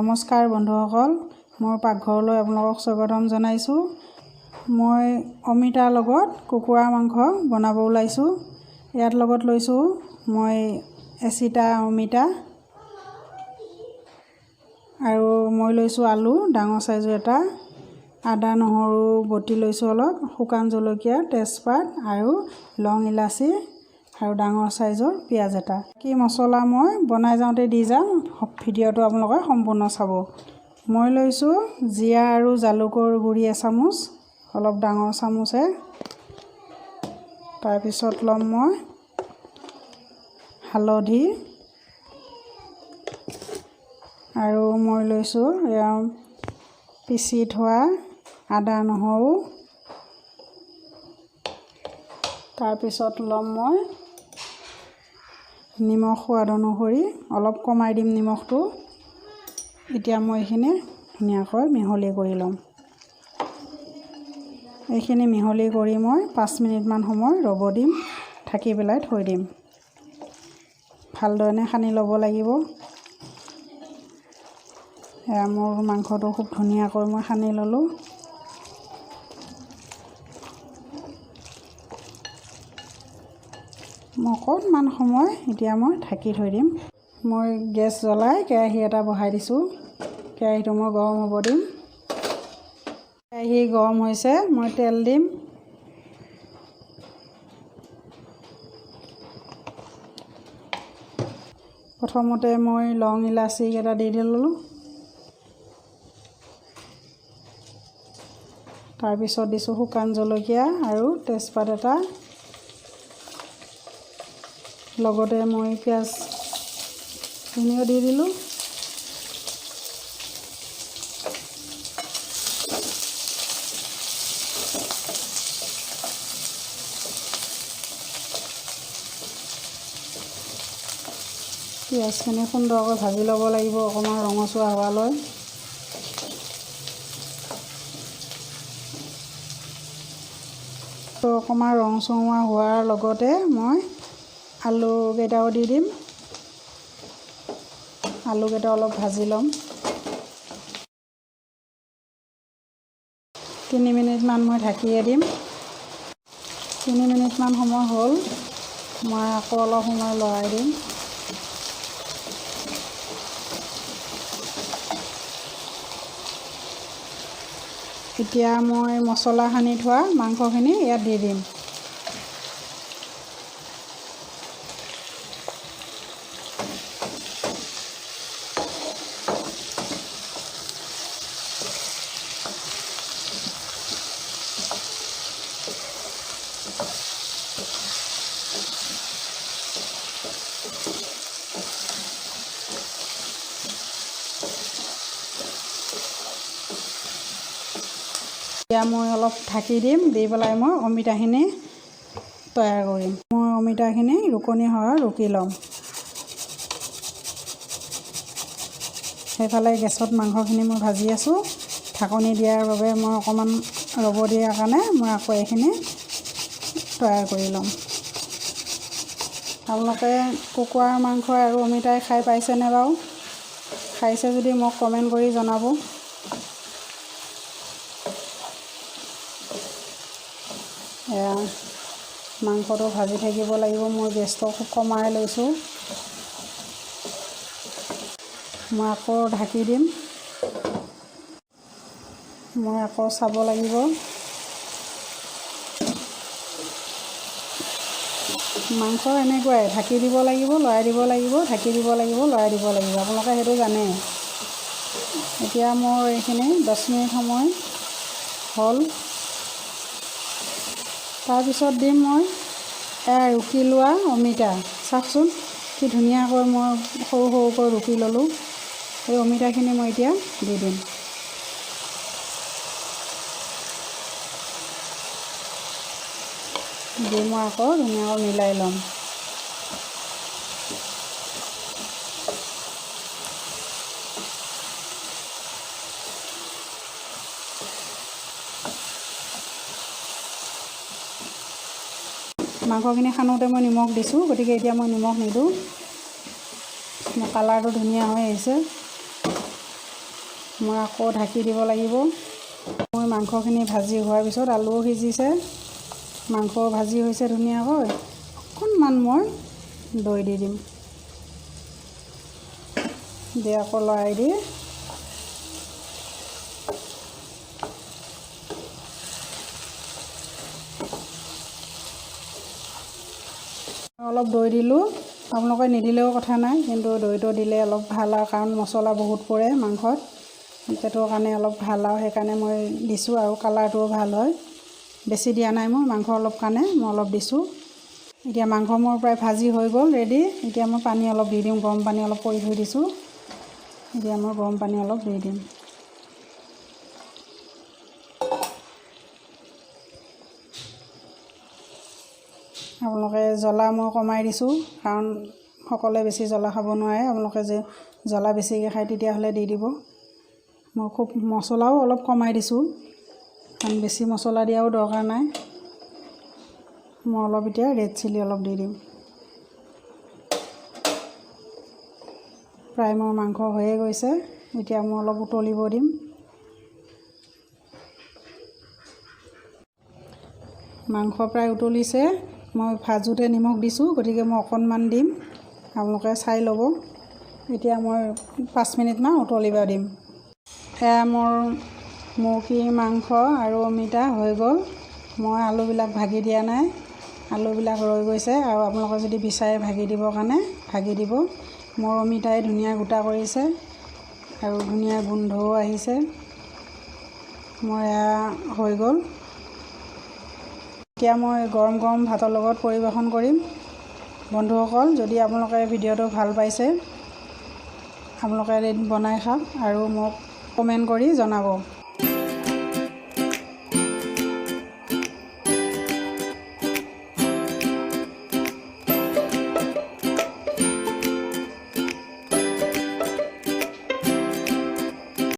নমস্কাৰ বন্ধুসকল, মোৰ পাকঘৰলৈ আপোনালোকক স্বাগতম জনাইছোঁ। মই অমিতাৰ লগত কুকুৰা মাংস বনাব ওলাইছোঁ। ইয়াত লগত লৈছোঁ মই 80টা অমিতা আৰু মই লৈছোঁ আলু ডাঙৰ সাইজৰ এটা, আদা নহৰু বটি লৈছোঁ অলপ, শুকান জলকীয়া, তেজপাত আৰু লং ইলাচি আৰু ডাঙৰ সাইজৰ পিঁয়াজ এটা। কি মছলা মই বনাই যাওঁতে দি যাম, ভিডিঅ'টো আপোনালোকে সম্পূৰ্ণ চাব। মই লৈছোঁ জিৰা আৰু জালুকৰ গুড়ি এচামুচ, অলপ ডাঙৰ চামুচে। তাৰপিছত ল'ম মই হালধি আৰু মই লৈছোঁ পিচি থোৱা আদা নহৰু। তাৰপিছত ল'ম মই নিমখ সোৱাদ অনুসৰি, অলপ কমাই দিম নিমখটো। এতিয়া মই এইখিনি ধুনীয়াকৈ মিহলি কৰি ল'ম। এইখিনি মিহলি কৰি মই 5 মিনিটমান সময় ৰ'ব দিম, ঢাকি পেলাই থৈ দিম। ভালদৰে সানি ল'ব লাগিব। এয়া মোৰ মাংসটো খুব ধুনীয়াকৈ মই সানি ল'লোঁ। অকণমান সময় এতিয়া মই ঢাকি থৈ দিম। মই গেছ জ্বলাই কেৰাহী এটা বহাই দিছোঁ। কেৰাহীটো মই গৰম হ'ব দিম। কেৰাহী গৰম হৈছে, মই তেল দিম। প্ৰথমতে মই লং ইলাচি এটা দি দিলোঁ। তাৰপিছত দিছোঁ শুকান জলকীয়া আৰু তেজপাত এটা। লগতে মই পিঁয়াজখিনিও দি দিলোঁ। পিঁয়াজখিনি সুন্দৰকৈ ভাজি ল'ব লাগিব অকণমান ৰঙচুৱা হোৱালৈ। তো অকণমান ৰঙচুৱা হোৱাৰ লগতে মই আলুকেইটাও দি দিম। আলুকেইটা অলপ ভাজি ল'ম। 3 মিনিটমান মই ঢাকিয়ে দিম। 3 মিনিটমান সময় হ'ল, মই আকৌ অলপ সময় লৰাই দিম। এতিয়া মই মছলা সানি থোৱা মাংসখিনি ইয়াত দি দিম। এতিয়া মই অলপ ঢাকি দিম, দি পেলাই মই অমিতাখিনি তৈয়াৰ কৰিম। মই অমিতাখিনি ৰুকনি সহ ৰুকি ল'ম। সেইফালে গেছত মাংসখিনি মই ভাজি আছোঁ। ঢাকনি দিয়াৰ বাবে মই অকণমান ৰ'ব দিয়াৰ কাৰণে মই আকৌ এইখিনি তৈয়াৰ কৰি ল'ম। আপোনালোকে কুকুৰাৰ মাংস আৰু অমিতাই খাই পাইছেনে বাৰু? খাইছে যদি মোক কমেণ্ট কৰি জনাব। এয়া মাংসটো ভাজি থাকিব লাগিব। মই গেছটো খুব কমাই লৈছোঁ। মই আকৌ ঢাকি দিম। মই আকৌ চাব লাগিব। মাংস এনেকুৱাই, ঢাকি দিব লাগিব, লৰাই দিব লাগিব, ঢাকি দিব লাগিব, লৰাই দিব লাগিব। আপোনালোকে সেইটো জানে। এতিয়া মোৰ এইখিনি 10 মিনিট সময় হ'ল। তাৰপিছত দিম মই ৰুকি লোৱা অমিতা। চাওকচোন কি ধুনীয়াকৈ মই সৰু সৰুকৈ ৰুকি ল'লোঁ। এই অমিতাখিনি মই এতিয়া দি দিম। দি মই আকৌ ধুনীয়াকৈ মিলাই ল'ম। মাংসখিনি সানোতে মই নিমখ দিছোঁ, গতিকে এতিয়া মই নিমখ নিদিওঁ। মোৰ কালাৰটো ধুনীয়া হৈ আহিছে। মই আকৌ ঢাকি দিব লাগিব। মই মাংসখিনি ভাজি হোৱাৰ পিছত আলুও সিজিছে, মাংস ভাজি হৈছে ধুনীয়াকৈ। অকণমান মই দৈ দি দিম, দি আকৌ লৰাই দি অলপ দৈ দিলোঁ। আপোনালোকে নিদিলেও কথা নাই, কিন্তু দৈটো দিলে অলপ ভাল আৰু, কাৰণ মছলা বহুত পৰে মাংসত, পেটৰ কাৰণে অলপ ভাল আৰু, সেইকাৰণে মই দিছোঁ। আৰু কালাৰটোও ভাল হয়। বেছি দিয়া নাই মই, মাংস অলপ কাৰণে মই অলপ দিছোঁ। এতিয়া মাংস মোৰ প্ৰায় ভাজি হৈ গ'ল, ৰেডি। এতিয়া মই পানী অলপ দি দিম, গৰম পানী অলপ কৰি থৈ দিছোঁ। এতিয়া মই গৰম পানী অলপ দি দিম। আপোনালোকে জ্বলা মই কমাই দিছোঁ, কাৰণ সকলোৱে বেছি জ্বলা খাব নোৱাৰে। আপোনালোকে যে জ্বলা বেছিকৈ খায় তেতিয়াহ'লে দি দিব। মই খুব মছলাও অলপ কমাই দিছোঁ, কাৰণ বেছি মছলা দিয়াও দৰকাৰ নাই। মই অলপ এতিয়া ৰেড চিলি অলপ দি দিম। প্ৰায় মোৰ মাংস হৈয়ে গৈছে, এতিয়া মই অলপ উতলিব দিম। মাংস প্ৰায় উতলিছে। মই ভাজোঁতে নিমখ দিছোঁ, গতিকে মই অকণমান দিম, আপোনালোকে চাই ল'ব। এতিয়া মই 5 মিনিটমান উতলিব দিম। এয়া মোৰ মুৰ্গী মাংস আৰু অমিতা হৈ গ'ল। মই আলুবিলাক ভাগি দিয়া নাই, আলুবিলাক ৰৈ গৈছে। আৰু আপোনালোকে যদি বিচাৰে ভাগি দিবৰ কাৰণে ভাগি দিব। মোৰ অমিতাই ধুনীয়া গোটা কৰিছে আৰু ধুনীয়া গোন্ধও আহিছে। মোৰ এয়া হৈ গ'ল। এতিয়া মই গৰম গৰম ভাতৰ লগত পৰিৱেশন কৰিম। বন্ধুসকল, যদি আপোনালোকে ভিডিঅ'টো ভাল পাইছে, আপোনালোকে এদিন বনাই খাওক আৰু মোক কমেণ্ট কৰি জনাব।